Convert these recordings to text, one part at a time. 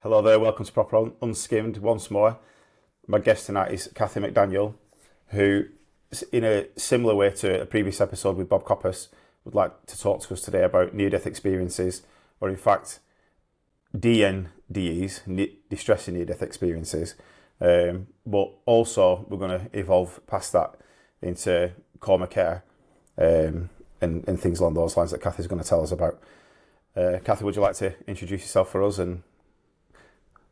Hello there, welcome to Proper Unskimmed once more. My guest tonight is Kathy McDaniel, who, in a similar way to a previous episode with Bob Coppice, would like to talk to us today about near-death experiences, or in fact, DNDEs, distressing near-death experiences. But also, we're going to evolve past that into coma care and things along those lines that Kathy's going to tell us about. Kathy, would you like to introduce yourself for us and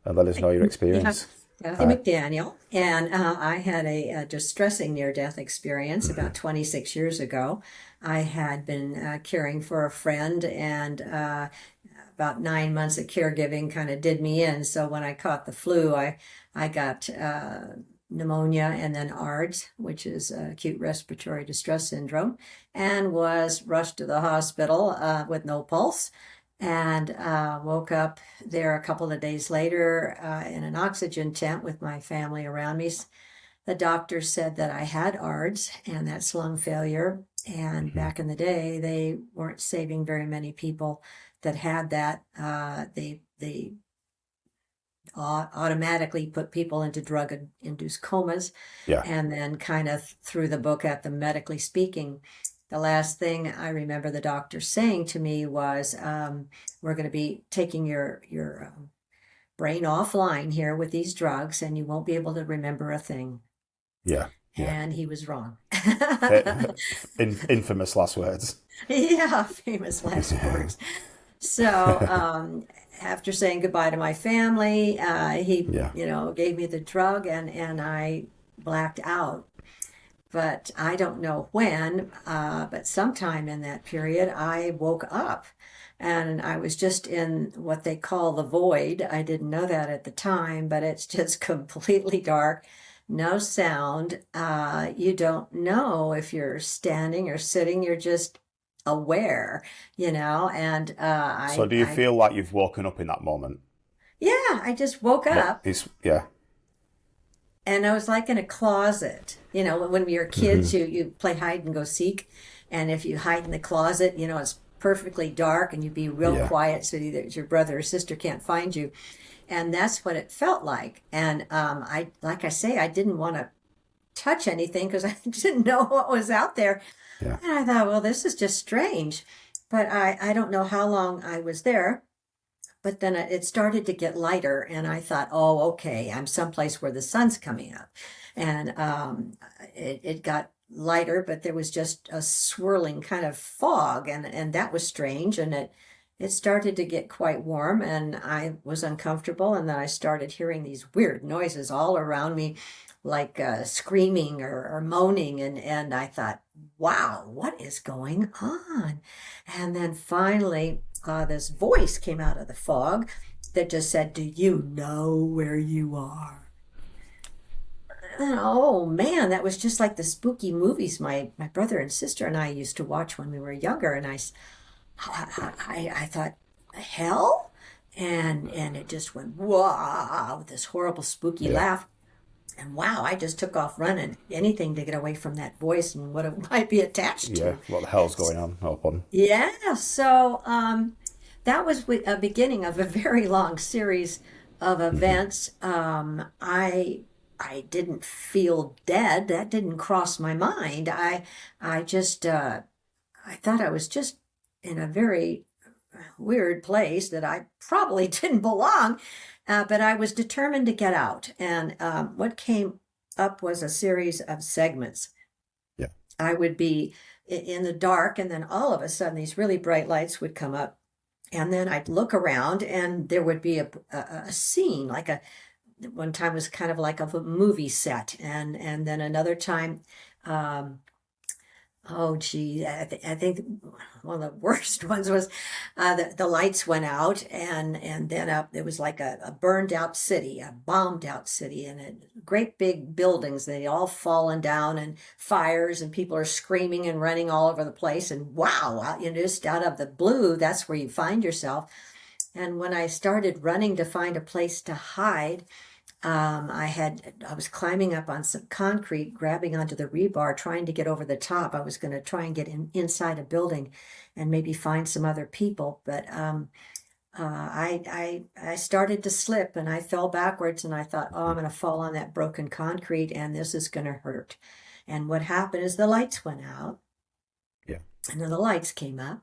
let us know your experience? Kathy McDaniel, and I had a distressing near-death experience about 26 years ago. I had been caring for a friend, and about 9 months of caregiving kind of did me in. So when I caught the flu, I got pneumonia and then ARDS, which is acute respiratory distress syndrome, and was rushed to the hospital with no pulse. And woke up there a couple of days later in an oxygen tent with my family around me. The doctor said that I had ARDS, and that's lung failure. And back in the day, they weren't saving very many people that had that. They automatically put people into drug-induced comas, Yeah. and then kind of threw the book at them, medically speaking. The last thing I remember the doctor saying to me was, we're going to be taking your brain offline here with these drugs, and you won't be able to remember a thing. Yeah. Yeah. And he was wrong. Infamous last words. Yeah, famous last words. So after saying goodbye to my family, he, Yeah. gave me the drug, and I blacked out. But I don't know when, but sometime in that period, I woke up and I was just in what they call the void. I didn't know that at the time, but it's just completely dark, no sound. You don't know if you're standing or sitting, you're just aware, and So do you feel like you've woken up in that moment? yeah, I just woke What up. is, yeah. And I was like in a closet. When we were kids, you play hide and go seek. And if you hide in the closet, it's perfectly dark and you be real Yeah. quiet so that your brother or sister can't find you. And that's what it felt like. And like I say, I didn't want to touch anything because I didn't know what was out there. Yeah. And I thought, well, this is just strange. But I don't know how long I was there. But then it started to get lighter, and I thought, oh, okay, I'm someplace where the sun's coming up. And it got lighter, but there was just a swirling kind of fog, and that was strange. And it started to get quite warm, and I was uncomfortable. And then I started hearing these weird noises all around me, like screaming or moaning. And I thought, wow, what is going on? And then finally, this voice came out of the fog that just said, do you know where you are? And, oh man, that was just like the spooky movies my brother and sister and I used to watch when we were younger. And I thought, hell? And it just went, wow, with this horrible spooky Yeah. laugh. And wow, I just took off running, anything to get away from that voice and what it might be attached Yeah. to. What the hell's going on? Hold on. Yeah, so that was a beginning of a very long series of events. I didn't feel dead. That didn't cross my mind. I just I thought I was just in a very weird place that I probably didn't belong, but I was determined to get out. And what came up was a series of segments. Yeah. I would be in the dark, and then all of a sudden, these really bright lights would come up. And then I'd look around, and there would be a scene, like one time was kind of like a movie set. And then another time, um, oh, gee, I think one of the worst ones was the lights went out, and then there was like a burned out city, a bombed out city, and great big buildings. They all fallen down, and fires, and people are screaming and running all over the place. And wow, just out of the blue, that's where you find yourself. And when I started running to find a place to hide, I was climbing up on some concrete, grabbing onto the rebar, trying to get over the top. I was going to try and get inside a building and maybe find some other people. But I started to slip and I fell backwards and I thought, oh, I'm going to fall on that broken concrete and this is going to hurt. And what happened is the lights went out Yeah. and then the lights came up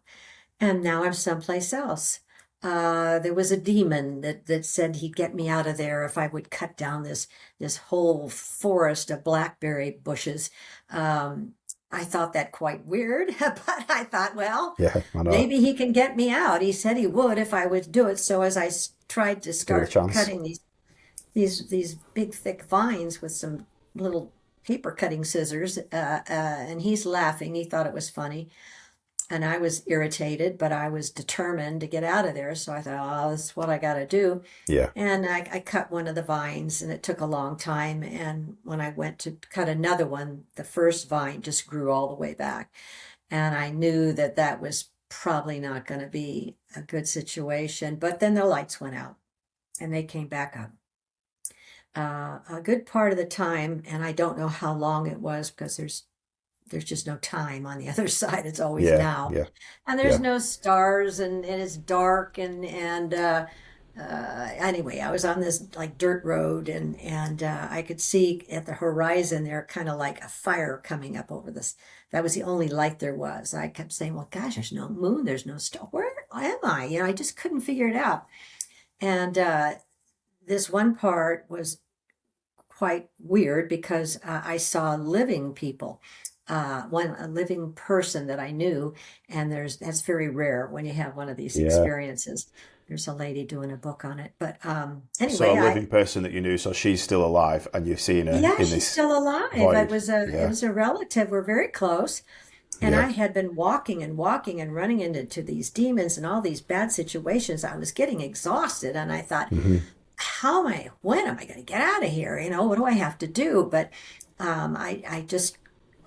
and now I'm someplace else. There was a demon that said he'd get me out of there if I would cut down this whole forest of blackberry bushes. I thought that quite weird, but I thought, well, Yeah, I know. maybe he can get me out. He said he would if I would do it. So as I tried to Give it a start chance. cutting these big thick vines with some little paper cutting scissors, and he's laughing. He thought it was funny. And I was irritated, but I was determined to get out of there. So I thought, oh, this is what I got to do. Yeah. And I cut one of the vines, and it took a long time. And when I went to cut another one, the first vine just grew all the way back. And I knew that that was probably not going to be a good situation. But then the lights went out and they came back up. A good part of the time, and I don't know how long it was because there's just no time on the other side. It's always Yeah. now. Yeah. And there's Yeah. no stars and it's dark anyway, I was on this like dirt road and I could see at the horizon there kind of like a fire coming up over this. That was the only light there was. I kept saying, well, gosh, there's no moon, there's no star. Where am I? You know, I just couldn't figure it out. And this one part was quite weird because I saw living people, a living person that I knew, and that's very rare when you have one of these Yeah. experiences. There's a lady doing a book on it, but So anyway, a living person that you knew, so she's still alive, and you've seen her yeah, in she's this still alive. It void. was a it Yeah. was a relative. We're very close, and Yeah. I had been walking and walking and running into these demons and all these bad situations. I was getting exhausted, and I thought, Hmm. when am I going to get out of here? You know, what do I have to do? But I just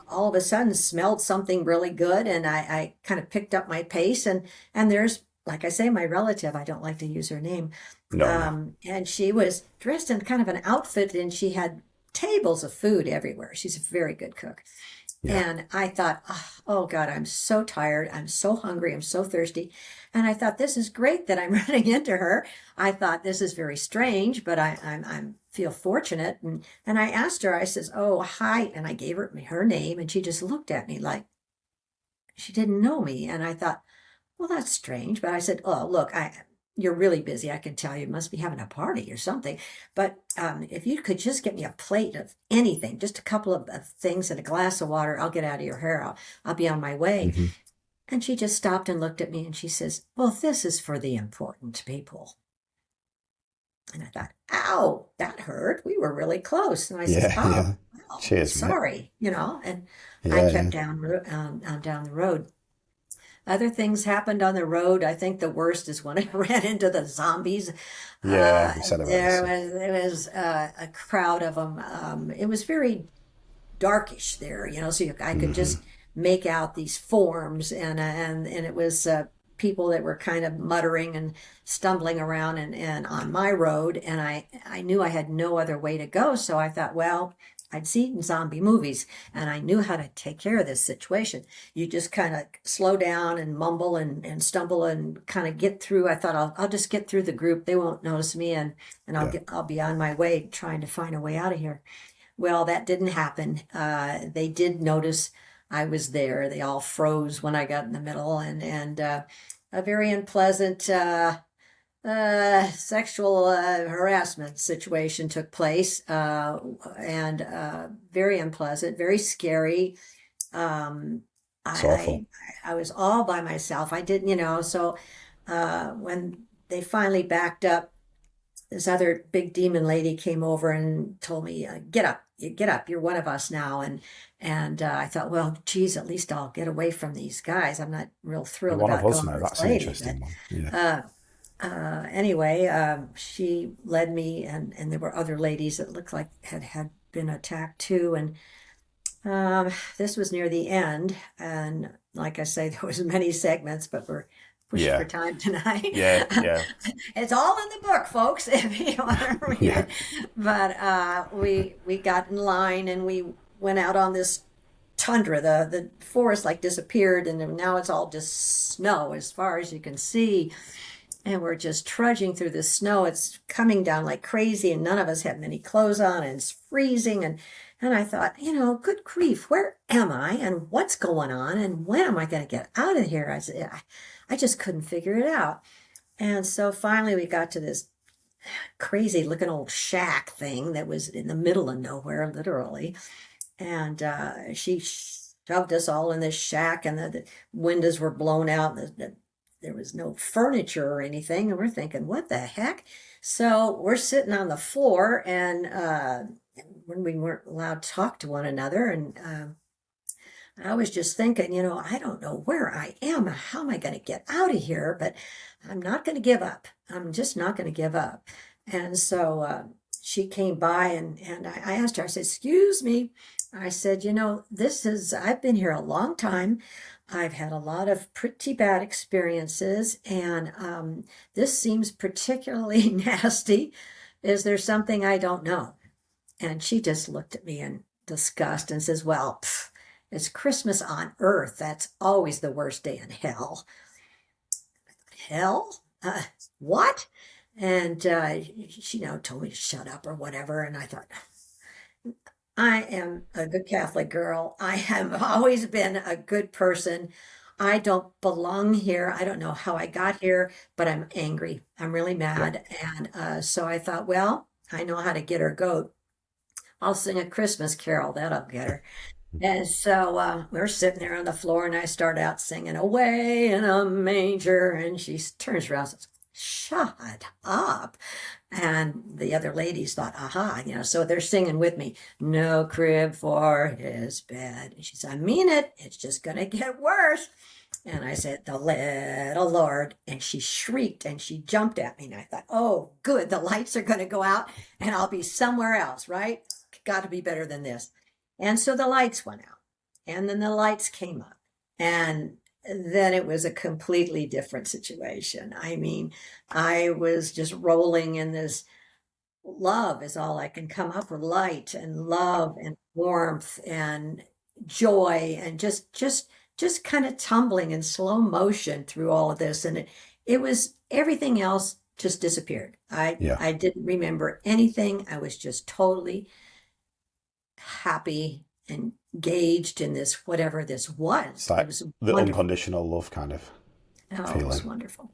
all of a sudden smelled something really good, and I kind of picked up my pace, and there's, like I say, my relative. I don't like to use her name, No, no. and she was dressed in kind of an outfit, and she had tables of food everywhere. She's a very good cook. Yeah. And I thought, oh God, I'm so tired. I'm so hungry. I'm so thirsty. And I thought, this is great that I'm running into her. I thought this is very strange, but I'm feel fortunate. And I asked her, I says, oh, hi. And I gave her name, and she just looked at me like she didn't know me. And I thought, well, that's strange. But I said, oh, look, you're really busy. I can tell you must be having a party or something. But if you could just get me a plate of anything, just a couple of things and a glass of water, I'll get out of your hair. I'll be on my way. Hmm. And she just stopped and looked at me and she says, well, this is for the important people. And I thought, ow, that hurt. We were really close. And I says, Yeah. oh, Yeah. well, Cheers, mate. sorry, and I Yeah. kept Yeah. down the road. Other things happened on the road. I think the worst is when I ran into the zombies. Yeah. You said about this. There was a crowd of them. It was very darkish there, so I could Hmm. just make out these forms, and it was people that were kind of muttering and stumbling around and on my road, and I knew I had no other way to go, so I thought, well, I'd seen zombie movies and I knew how to take care of this situation. You just kind of slow down and mumble and stumble and kind of get through. I thought I'll just get through the group. They won't notice me and Yeah. I'll be on my way trying to find a way out of here. Well, that didn't happen. They did notice I was there. They all froze when I got in the middle, and a very unpleasant sexual harassment situation took place, and very unpleasant, very scary. Um, It's awful. I was all by myself. I didn't, so when they finally backed up, this other big demon lady came over and told me, "Get up, you get up. You're one of us now." And I thought, well, geez, at least I'll get away from these guys. I'm not real You're thrilled one of about us going now. with this That's an lady, but interesting one. Yeah. anyway, she led me, and there were other ladies that looked like had been attacked too. And this was near the end, and like I say, there was many segments, but we're pushed for Yeah. time tonight. Yeah. Yeah. It's all in the book, folks, if you want to read Yeah. it. But we got in line and we went out on this tundra. The forest like disappeared, and now it's all just snow as far as you can see. and we're just trudging through the snow. It's coming down like crazy, and none of us have many clothes on, and it's freezing. And I thought, good grief, where am I, and what's going on, and when am I going to get out of here? I just couldn't figure it out. And so finally, we got to this crazy looking old shack thing that was in the middle of nowhere, literally. And she shoved us all in this shack, and the windows were blown out. There was no furniture or anything. And we're thinking, what the heck? So we're sitting on the floor, and when we weren't allowed to talk to one another. And I was just thinking, I don't know where I am. How am I going to get out of here? But I'm not going to give up. I'm just not going to give up. And so she came by, and I asked her, I said, excuse me. I said, I've been here a long time. I've had a lot of pretty bad experiences, and this seems particularly nasty. Is there something I don't know? And she just looked at me in disgust and says, well, it's Christmas on Earth. That's always the worst day in hell. Hell? What? And she told me to shut up or whatever. And I thought, I am a good Catholic girl. I have always been a good person. I don't belong here. I don't know how I got here, but I'm angry. I'm really mad. And so I thought, well, I know how to get her goat. I'll sing a Christmas carol. That'll get her. And so we're sitting there on the floor, and I start out singing "Away in a Manger," and she turns around and says, shut up. And the other ladies thought, aha, so they're singing with me, no crib for his bed. And she said, I mean it. It's just going to get worse. And I said, the little Lord. And she shrieked, and she jumped at me. And I thought, oh, good. The lights are going to go out, and I'll be somewhere else, right? Got to be better than this. And so the lights went out, and then the lights came up, and then it was a completely different situation. I mean, I was just rolling in this love is all I can come up with, light and love and warmth and joy, and just kind of tumbling in slow motion through all of this. And it was, everything else just disappeared. I didn't remember anything. I was just totally happy and engaged in this, whatever this was. Like it was the wonderful. unconditional love kind of feeling. It was wonderful.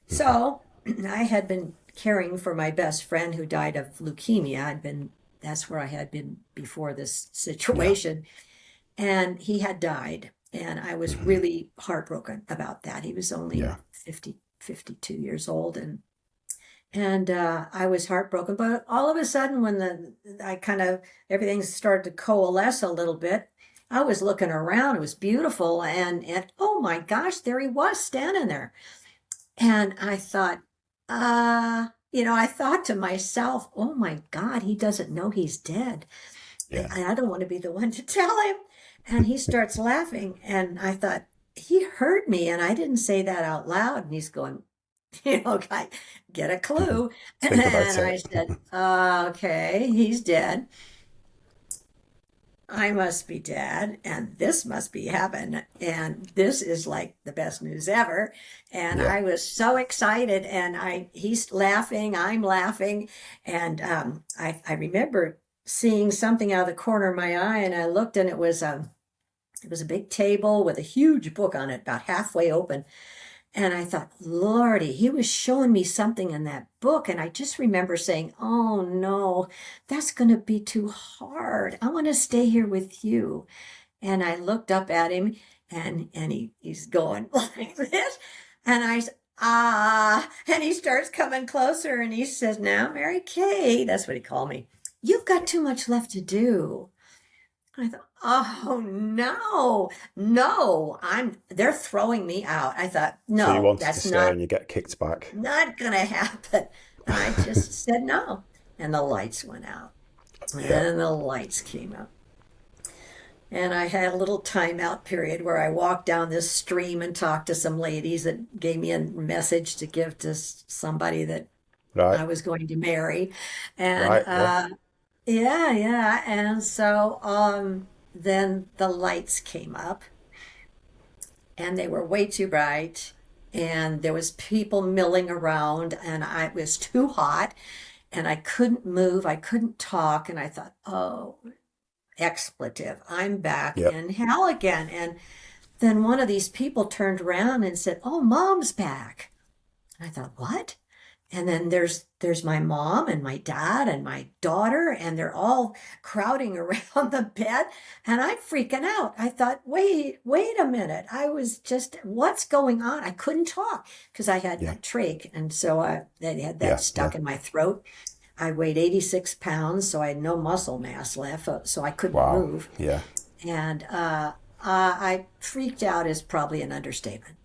So I had been caring for my best friend who died of leukemia. That's where I had been before this situation. And he had died. And I was really heartbroken about that. He was only 52 years old. And I was heartbroken. But all of a sudden, when everything started to coalesce a little bit, I was looking around. It was beautiful. And oh my gosh, there he was standing there. And I thought, I thought to myself, oh my God, he doesn't know he's dead. Yeah. And I don't want to be the one to tell him. And he starts laughing. And I thought, he heard me. And I didn't say that out loud. And he's going, get a clue. And I said, okay, he's dead. I must be dead, and this must be heaven, and this is like the best news ever. And I was so excited, and he's laughing, I'm laughing, and I remember seeing something out of the corner of my eye, and I looked, and it was a big table with a huge book on it, about halfway open. And I thought, Lordy, he was showing me something in that book. And I just remember saying, oh, no, that's going to be too hard. I want to stay here with you. And I looked up at him, and he's going like this. And I said, and he starts coming closer, and he says, now, Mary Kay, that's what he called me, you've got too much left to do. I thought, oh no, they're throwing me out. I thought, no, so you wanted that's to stay not, and you get kicked back. Not gonna happen. And I just said no. And the lights went out. And then the lights came up. And I had a little timeout period where I walked down this stream and talked to some ladies that gave me a message to give to somebody that I was going to marry. And yeah. And so then the lights came up, and they were way too bright, and there was people milling around, and it was too hot, and I couldn't move, I couldn't talk, and I thought, oh, expletive, I'm back Yep. in hell again. And then one of these people turned around and said, oh, Mom's back. And I thought, what? And then there's my mom and my dad and my daughter, and they're all crowding around the bed, and I'm freaking out. I thought, wait a minute. I was just, what's going on? I couldn't talk because I had a trach, and so they had that stuck in my throat. I weighed 86 pounds, so I had no muscle mass left, so I couldn't move. Yeah. And I freaked out is probably an understatement.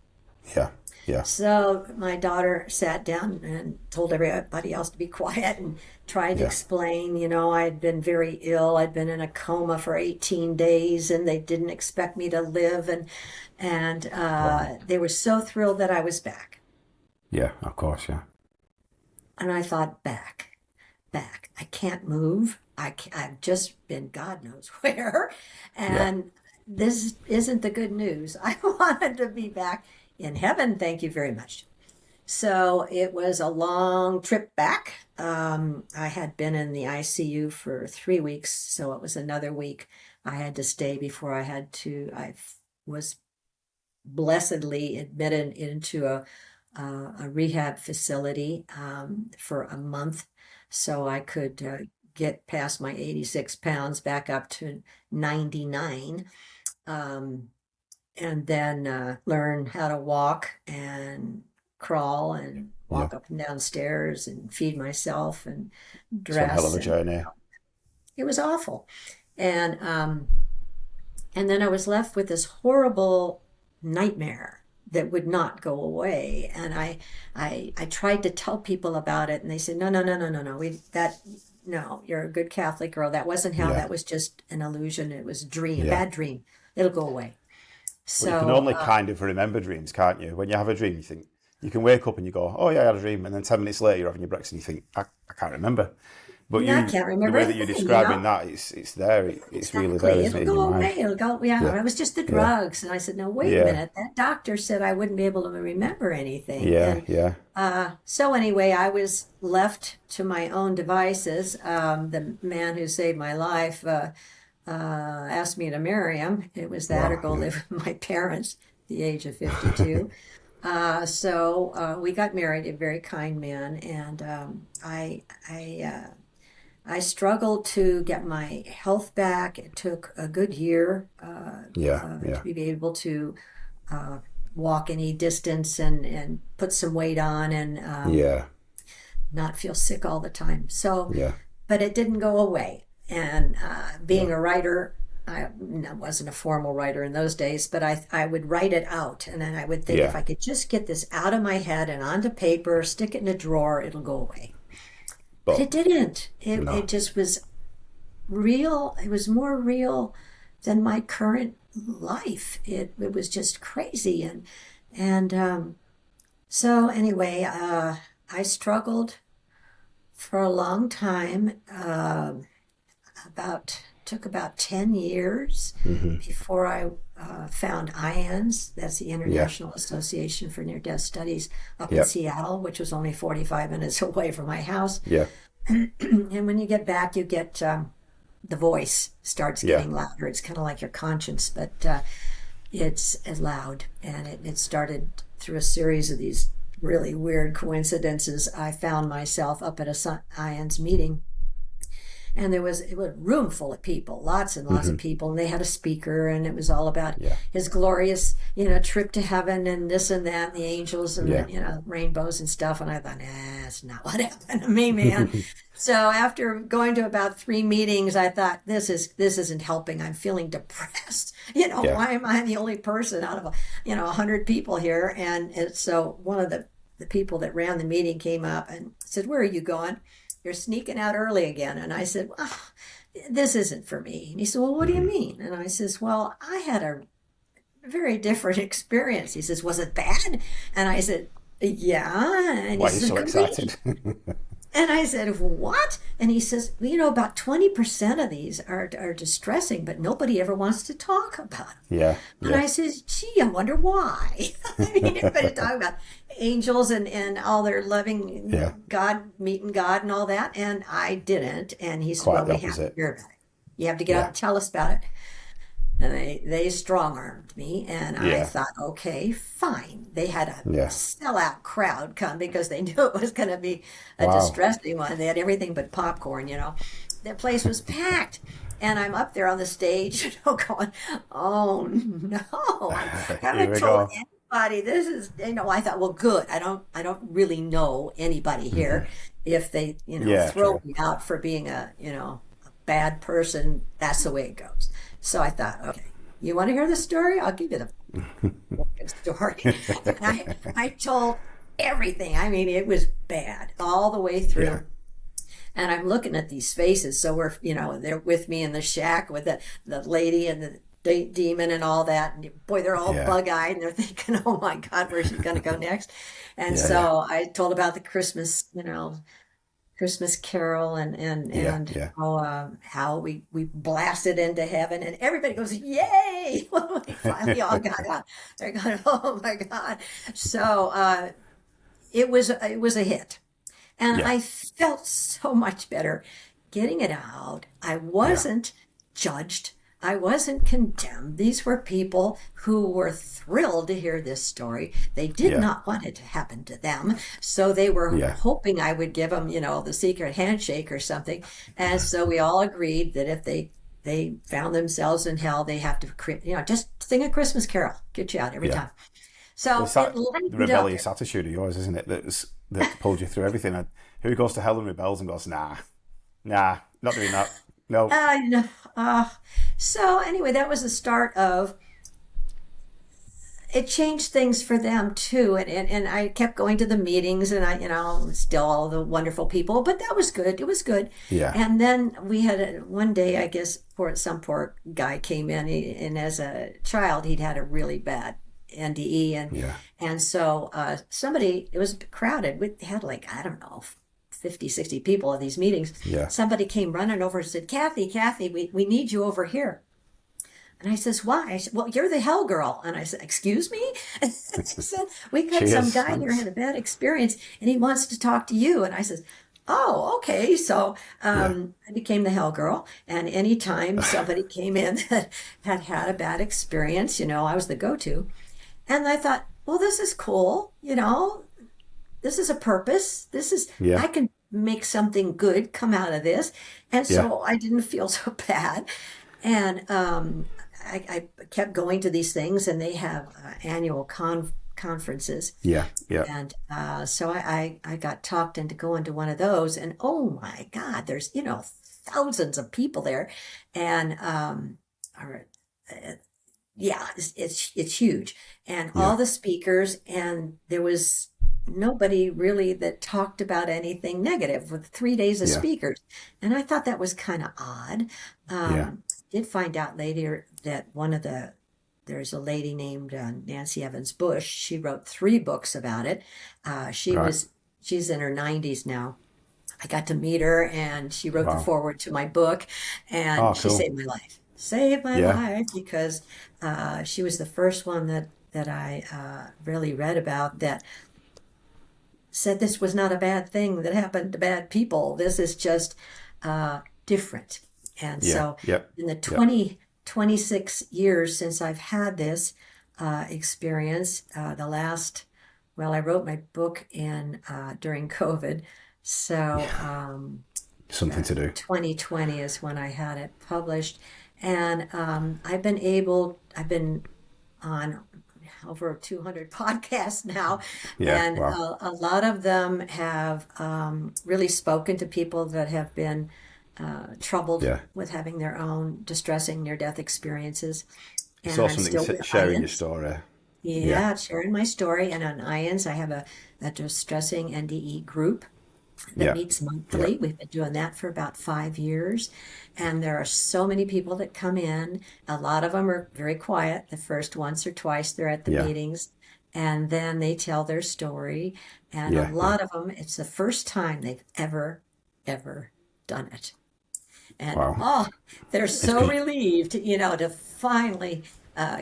Yeah. Yeah. So my daughter sat down and told everybody else to be quiet and tried to explain, I had been very ill. I'd been in a coma for 18 days and they didn't expect me to live. And they were so thrilled that I was back. Yeah, of course, yeah. And I thought, back. I can't move. I've just been God knows where. And this isn't the good news. I wanted to be back in heaven, thank you very much. So it was a long trip back. I had been in the ICU for 3 weeks, so it was another week I had to stay before I was blessedly admitted into a rehab facility for a month, so I could get past my 86 pounds back up to 99. And then learn how to walk and crawl and walk up and down stairs and feed myself and dress. It's a hell of a journey. It was awful. And then I was left with this horrible nightmare that would not go away. And I tried to tell people about it, and they said, no, no, you're a good Catholic girl. That wasn't how, that was just an illusion. It was a dream, bad dream. It'll go away. So, well, you can only kind of remember dreams, can't you? When you have a dream, you can wake up and you go, oh yeah, I had a dream. And then 10 minutes later, you're having your breakfast and you think, I can't remember. But I can't remember the way that you're describing that, it's there. It's really there, isn't it? It'll go away. It'll go, it was just the drugs. And I said, no, wait a minute. That doctor said I wouldn't be able to remember anything. So anyway, I was left to my own devices. The man who saved my life asked me to marry him. It was that or go live with my parents at the age of 52. So we got married, a very kind man, and I struggled to get my health back. It took a good year to be able to walk any distance and put some weight on and not feel sick all the time. So, but it didn't go away. And being a writer, I wasn't a formal writer in those days, but I would write it out. And then I would think, if I could just get this out of my head and onto paper, stick it in a drawer, it'll go away. But it didn't. It just was real. It was more real than my current life. It was just crazy. And so anyway, I struggled for a long time. Took about 10 years before I found IANS. That's the International Association for Near-Death Studies up in Seattle, which was only 45 minutes away from my house. And when you get back, you get the voice starts getting louder. It's kind of like your conscience, but it's loud. And it started through a series of these really weird coincidences. I found myself up at a IANS meeting. And it was a room full of people, lots and lots of people, and they had a speaker, and it was all about his glorious, trip to heaven and this and that, and the angels and rainbows and stuff. And I thought, that's not what happened to me, man. So after going to about 3 meetings, I thought, this isn't helping. I'm feeling depressed. Why am I the only person out of 100 people here? And so one of the people that ran the meeting came up and said, "Where are you going? You're sneaking out early again." And I said, "Well, this isn't for me." And he said, "Well, what do you mean?" And I says, "Well, I had a very different experience." He says, "Was it bad?" And I said, "Yeah." And why are you so excited? And I said, what? And he says, well, you know, about 20% of these are distressing, but nobody ever wants to talk about them. Yeah, And yeah, I says, gee, I wonder why. I mean, everybody's talking about angels and all their yeah. loving God, meeting God and all that. And I didn't. And he said, Quite well, the we have to opposite. hear about it. You have to get out Yeah, and tell us about it. And they strong armed me, and I yeah, thought, okay, fine. They had a yeah. sellout crowd come because they knew it was going to be a Wow. distressing one. They had everything but popcorn, you know. The place was packed. And I'm up there on the stage, you know, going, oh no, I Here haven't we told go. anybody. This is, you know, I thought, well, good. I don't really know anybody here. If they, you know, Yeah, throw true. me out for being a, you know, a bad person, that's the way it goes. So I thought, okay, you want to hear the story? I'll give you the fucking story. And I told everything. I mean, it was bad all the way Yeah, through. And I'm looking at these faces. So we're, you know, they're with me in the shack with the lady and the demon and all that. And boy, they're all yeah, bug eyed and they're thinking, oh my God, where's she going to go next? And yeah, yeah, so I told about the Christmas, you know, Christmas Carol yeah, and yeah, how we blasted into heaven and everybody goes yay when we finally all got out. They're going, oh my God. So it was a hit, and yeah, I felt so much better getting it out. I yeah, wasn't judged. I wasn't condemned. These were people who were thrilled to hear this story. They did yeah, not want it to happen to them. So they were yeah, hoping I would give them, you know, the secret handshake or something. And so we all agreed that if they found themselves in hell, they have to, you know, just sing a Christmas carol, get you out every yeah. time. Well, So it's it that the lightened up. rebellious attitude of yours, isn't it? That pulled you through everything. And who goes to hell and rebels and goes, nah, nah, not doing that. No. You know, uh, so anyway, that was the start of it changed things for them too. And I kept going to the meetings and I, you know, still all the wonderful people, but that was good. It was good. Yeah, And then we had one day, I guess, some poor guy came in and as a child, he'd had a really bad NDE. yeah, And so somebody, it was crowded. We had like, I don't know, 50, 60 people at these meetings. yeah, Somebody came running over and said, Kathy, we need you over here. And I says, why? I said, well, you're the hell girl. And I said, excuse me? And she said, we got some cheers, guy here thanks. had a bad experience and he wants to talk to you. And I says, oh, okay. So Yeah, I became the hell girl. And anytime somebody came in that had had a bad experience, you know, I was the go-to. And I thought, well, this is cool. You know, this is a purpose. yeah, I can make something good come out of this. And yeah, so I didn't feel so bad. And I kept going to these things, and they have annual conferences. yeah, yeah, And so I got talked into going to one of those, and oh my God, there's, you know, thousands of people there. And or, uh, yeah, it's huge. And yeah, all the speakers, and there was nobody really that talked about anything negative with 3 days of yeah, speakers. And I thought that was kind of odd. yeah. Did find out later that there's a lady named Nancy Evans Bush. She wrote 3 books about it. Right. She's in her 90s now. I got to meet her, and she wrote the Wow. foreword to my book, and Oh, she cool. saved my life. Saved my Yeah, life because she was the first one that I really read about that said this was not a bad thing that happened to bad people. This is just different. And yeah, so yep, in the yep. 26 years since I've had this experience, well, I wrote my book in during COVID. So Something to do. 2020 is when I had it published. And I've been on over 200 podcasts now, Yeah, and wow. a lot of them have really spoken to people that have been troubled Yeah. with having their own distressing near-death experiences. It's And I'm awesome that still you're with sharing your IANS. story. Yeah, Yeah, sharing my story. And on IANS, I have a distressing NDE group that yeah, meets yeah, monthly. We've been doing that for about 5 years. And there are so many people that come in. A lot of them are very quiet the first once or twice they're at the yeah, meetings. and then they tell their story. And a Yeah, yeah. lot of them, it's the first time they've ever done it. And Wow. oh, they're It's so good. relieved, to finally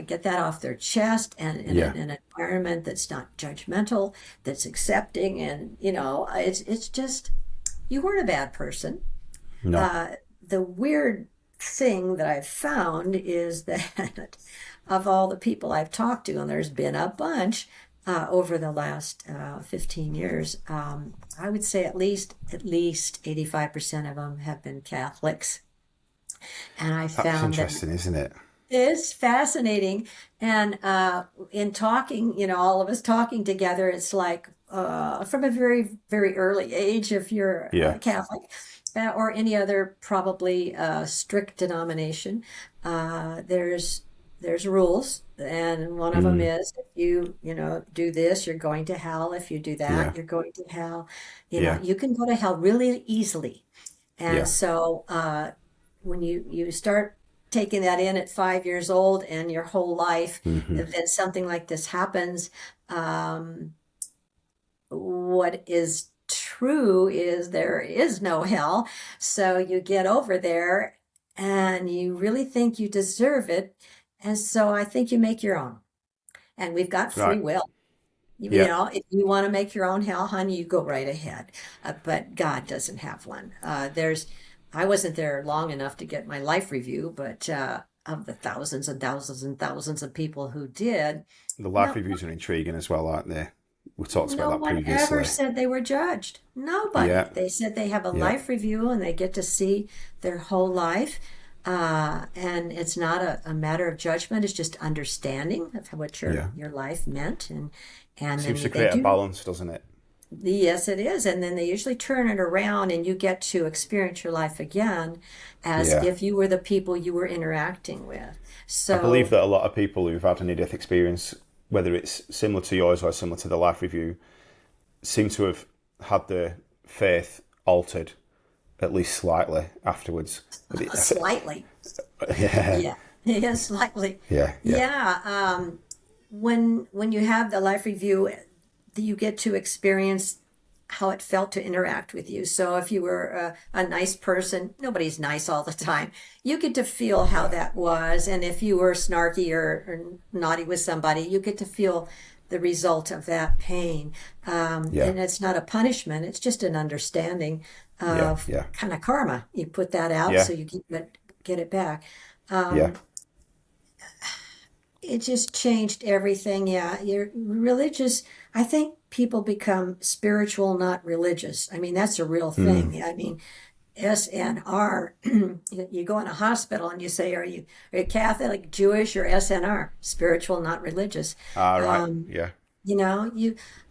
get that off their chest, and in Yeah. an environment that's not judgmental, that's accepting. And, it's just, you weren't a bad person. No. Uh, the weird thing that I've found is that of all the people I've talked to, and there's been a bunch over the last 15 years, I would say at least 85% of them have been Catholics. And I That's found that interesting, isn't it? it's fascinating. And in talking, all of us talking together, it's like from a very, very early age, if you're Yeah. Catholic or any other probably strict denomination, there's rules. And one of them Mm. is if do this, you're going to hell. If you do Yeah. that, you're going to hell. Yeah. You can go to hell really easily. And Yeah. so when you start taking that in at 5 years old and your whole life, Hmm. that something like this happens, um, what is true is there is no hell. So you get over there and you really think you deserve it. And so I think you make your own. And we've got free Right. will. Yeah. If you want to make your own hell, honey, you go right ahead. But God doesn't have one. I wasn't there long enough to get my life review, but of the thousands and thousands and thousands of people who did, The life no, reviews are intriguing as well, aren't they? We talked about no that one ever previously. said they were judged. Nobody. Yeah. They said they have a Yeah. life review and they get to see their whole life. And it's not a matter of judgment. It's just understanding of what Yeah. your life meant. And then Seems to they create a do. balance, doesn't it? Yes, it is. And then they usually turn it around and you get to experience your life again as Yeah. if you were the people you were interacting with. I believe So, that a lot of people who've had a near-death experience, whether it's similar to yours or similar to the life review, seem to have had their faith altered at least slightly afterwards. slightly. Yeah. Yeah. Yeah, slightly. Yeah. Yeah. Yeah. When you have the life review, you get to experience how it felt to interact with you. So if you were a nice person, nobody's nice all the time. You get to feel how Yeah. that was. And if you were snarky or naughty with somebody, you get to feel the result of that pain. Yeah. And it's not a punishment, it's just an understanding Yeah. of Yeah. kind of karma. You put that out Yeah. so you get it back. Yeah. It just changed everything. Yeah, you're religious. I think people become spiritual, not religious. I mean, that's a real Mm. thing. I mean, SNR, you go in a hospital and you say, are you Catholic, Jewish, or SNR? Spiritual, not religious. All right. Um, Yeah.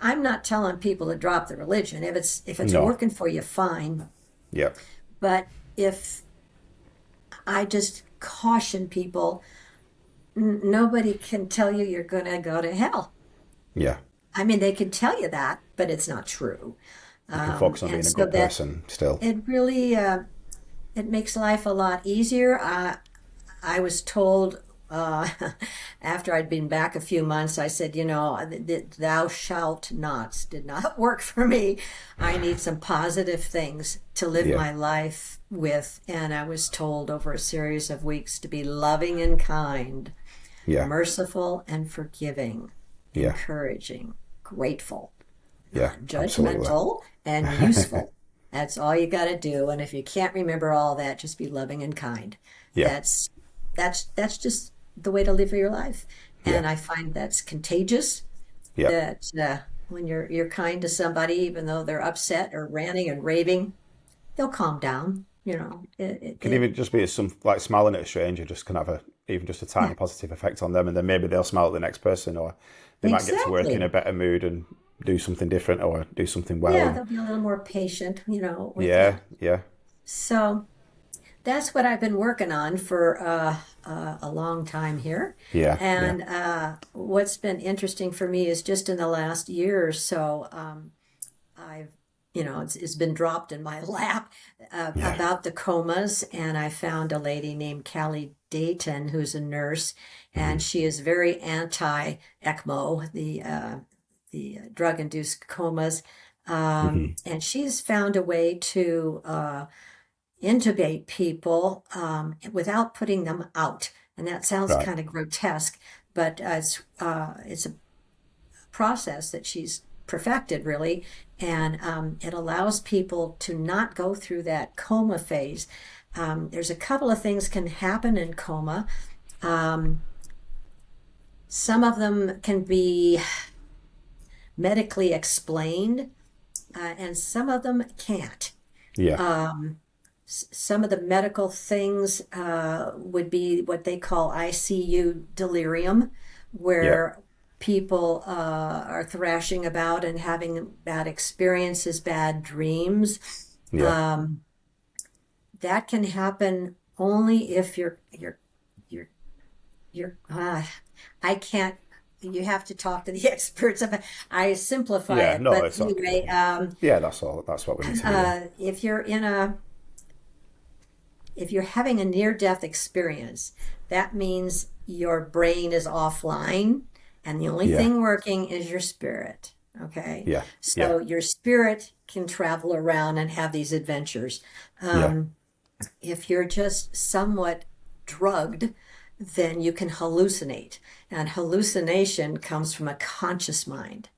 I'm not telling people to drop the religion. If it's No. working for you, fine. Yeah. But if I just caution people, nobody can tell you you're going to go to hell. Yeah. I mean, they can tell you that, but it's not true. You can focus on And being a so good that person still. it really it makes life a lot easier. I was told after I'd been back a few months, I said, thou shalt nots did not work for me. I need some positive things to live Yeah. my life with. And I was told over a series of weeks to be loving and kind, Yeah. merciful and forgiving, Yeah. encouraging, grateful, Yeah. Absolutely. non-judgmental, and useful. That's all you got to do. And if you can't remember all that, just be loving and kind. Yeah. That's just the way to live your life. Yeah. And I find that's contagious. Yeah. That when you're kind to somebody, even though they're upset or ranting and raving, they'll calm down. Can even just be some like smiling at a stranger just can have even just a tiny Yeah, positive effect on them, and then maybe they'll smile at the next person, or they might get to work in a exactly. better mood and do something different or do something well. Yeah, And they'll be a little more patient, with you. yeah, yeah, So that's what I've been working on for a long time here. yeah, yeah, And what's been interesting for me is just in the last year or so, I've, it's been dropped in my lap yeah. about the comas. And I found a lady named Dayton, who's a nurse, and she is very anti-ECMO, the drug-induced comas. And she's found a way to intubate people without putting them out. And that sounds Right. kind of grotesque, but it's a process that she's perfected, really. And it allows people to not go through that coma phase. There's a couple of things can happen in coma. Some of them can be medically explained, and some of them can't. Yeah. Some of the medical things would be what they call ICU delirium, where people are thrashing about and having bad experiences, bad dreams. Yeah. That can happen only if you're I can't. You have to talk to the experts. I simplify Yeah. it, No, but it's anyway, okay. Yeah, that's all. That's what we need to do. If you're having a near-death experience, that means your brain is offline, and the only thing working is your spirit. Okay. Yeah. So your spirit can travel around and have these adventures. If you're just somewhat drugged, then you can hallucinate. And hallucination comes from a conscious mind.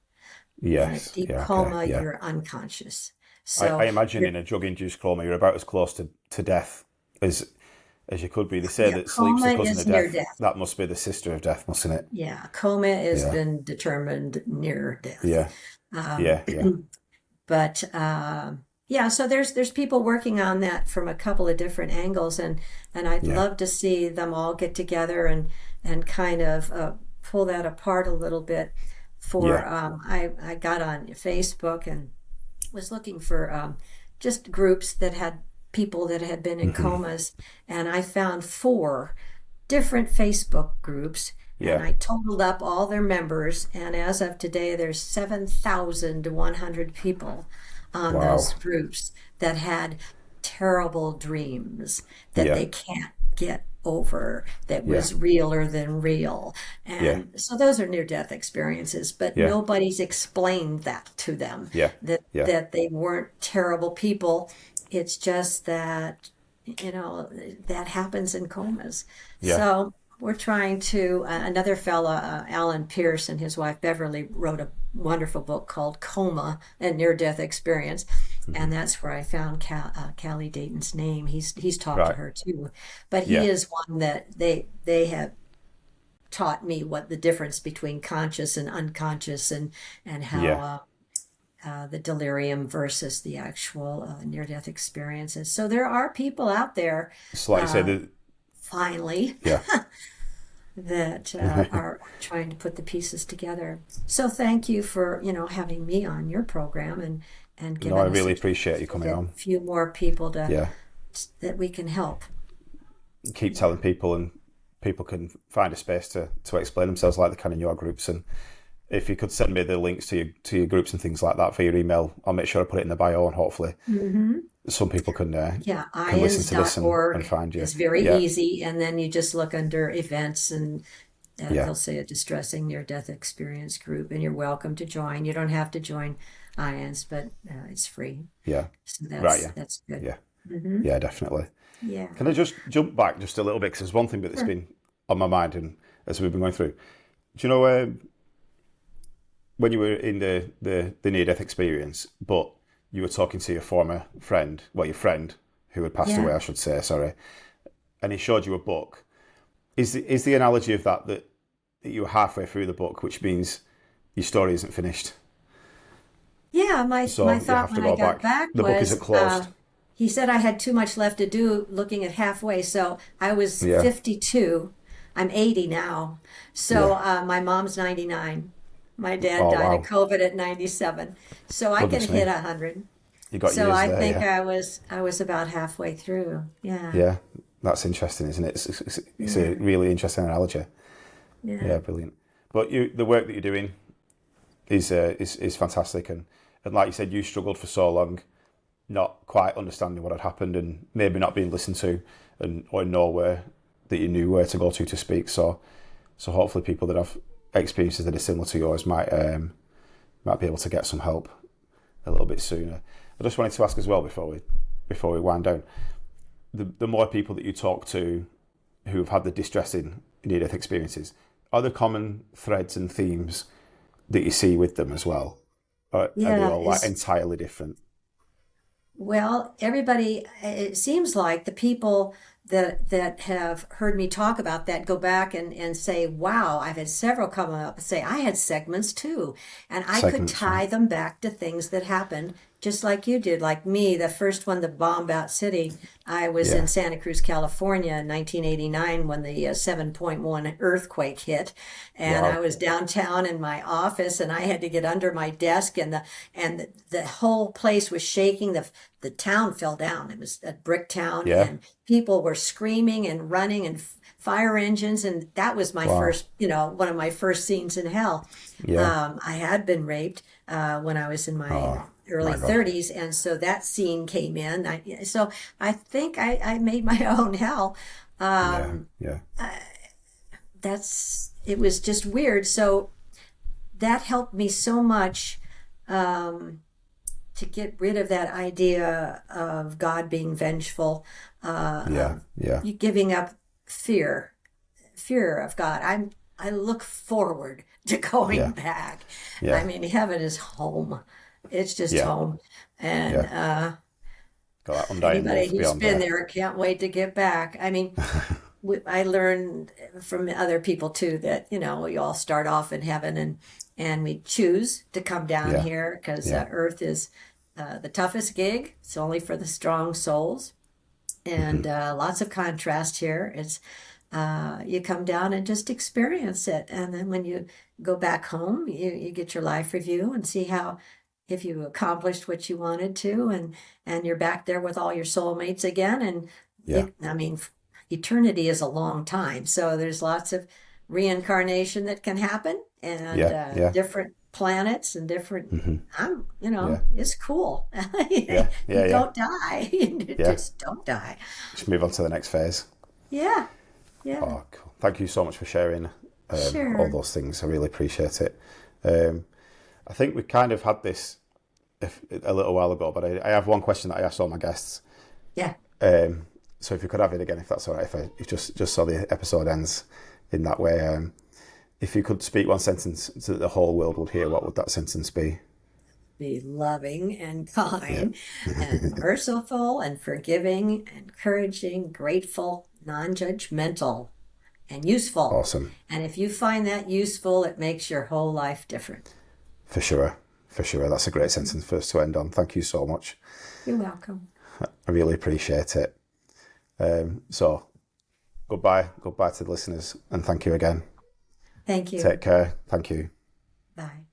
Yes. In a deep Yeah. coma, Okay. Yeah. you're unconscious. So I imagine in a drug-induced coma, you're about as close to death as you could be. They say that sleep's the coma cousin is of near death. death. That must be the sister of death, mustn't it? Yeah, coma has been determined near death. Yeah. Yeah. Yeah. But so there's people working on that from a couple of different angles, and I'd love to see them all get together and kind of pull that apart a little bit. I got on Facebook and was looking for just groups that had people that had been in comas, and I found 4 different Facebook groups. And I totaled up all their members, and as of today, there's 7,100 people on those groups that had terrible dreams that they can't get over, that was realer than real. And so those are near-death experiences, but nobody's explained that to them, that they weren't terrible people. It's just that, that happens in comas. So we're trying to, another fella, Alan Pierce, and his wife Beverly wrote a wonderful book called Coma and Near-Death Experience. And that's where I found Callie Dayton's name. He's talked to her too. But he is one that they have taught me what the difference between conscious and unconscious and how the delirium versus the actual near-death experiences. So there are people out there. So like you said, finally, that are trying to put the pieces together. So thank you for having me on your program and giving I us really appreciate you coming on. a few more people that we can help. Keep telling people, and people can find a space to explain themselves like they can in your groups. And if you could send me the links to your groups and things like that for your email, I'll make sure I put it in the bio, and hopefully some people can listen to this and find you. It's very easy, and then you just look under events, and they'll say a distressing near-death experience group, and you're welcome to join. You don't have to join IANS, but it's free. Yeah. So that's good. Yeah. Yeah, definitely. Yeah. Can I just jump back just a little bit, because there's one thing that's been on my mind, and as we've been going through. Do you know when you were in the near-death experience, but you were talking to your former friend, your friend who had passed away, I should say, sorry, and he showed you a book. Is the analogy of that you were halfway through the book, which means your story isn't finished? Yeah, my thought when I got back the was, book isn't closed. He said I had too much left to do looking at halfway, so I was 52. I'm 80 now. So my mom's 99. My dad died of COVID at 97. So I can hit 100. You got so years I there, think I was about halfway through. Yeah. Yeah, that's interesting, isn't it? It's a really interesting analogy. Yeah, brilliant. But the work that you're doing is fantastic, and like you said, you struggled for so long, not quite understanding what had happened, and maybe not being listened to, or know where that you knew where to go to speak. So hopefully people that have experiences that are similar to yours might be able to get some help a little bit sooner. I just wanted to ask as well before we wind down, the more people that you talk to who have had the distressing near-death experiences, are there common threads and themes that you see with them as well? Or are they all like entirely different? Well, everybody, it seems like the people that have heard me talk about that go back and say, wow, I've had several come up and say, I had segments too. And I could tie them back to things that happened just like you did. Like me, the first one, the bomb out city, I was in Santa Cruz, California in 1989 when the 7.1 earthquake hit. And I was downtown in my office and I had to get under my desk and the whole place was shaking. The town fell down. It was a brick town and people were screaming and running and fire engines. And that was my first, one of my first scenes in hell. I had been raped when I was in my early 30s. And so that scene came in. So I think I made my own hell. It was just weird. So that helped me so much to get rid of that idea of God being vengeful. You giving up fear of God. I look forward to going back. I mean, heaven is home. It's just home. And anybody who's been there can't wait to get back. I mean, I learned from other people too that, we all start off in heaven and we choose to come down here because Earth is the toughest gig. It's only for the strong souls. And lots of contrast here. It's you come down and just experience it. And then when you go back home, you get your life review and see if you accomplished what you wanted to, and you're back there with all your soulmates again. And eternity is a long time. So there's lots of reincarnation that can happen and different planets and different, it's cool. You don't die. Just don't die. Just move on to the next phase. Yeah. Oh, cool. Thank you so much for sharing all those things. I really appreciate it. I think we kind of had this a little while ago, but I have one question that I asked all my guests. Yeah. So if you could have it again, if that's all right, if just so the episode ends in that way. If you could speak one sentence that the whole world would hear, what would that sentence be? Be loving and kind and merciful and forgiving, encouraging, grateful, non-judgmental, and useful. Awesome. And if you find that useful, it makes your whole life different. For sure. That's a great sentence for us to end on. Thank you so much. You're welcome. I really appreciate it. So goodbye to the listeners, and thank you again. Thank you. Take care. Thank you. Bye.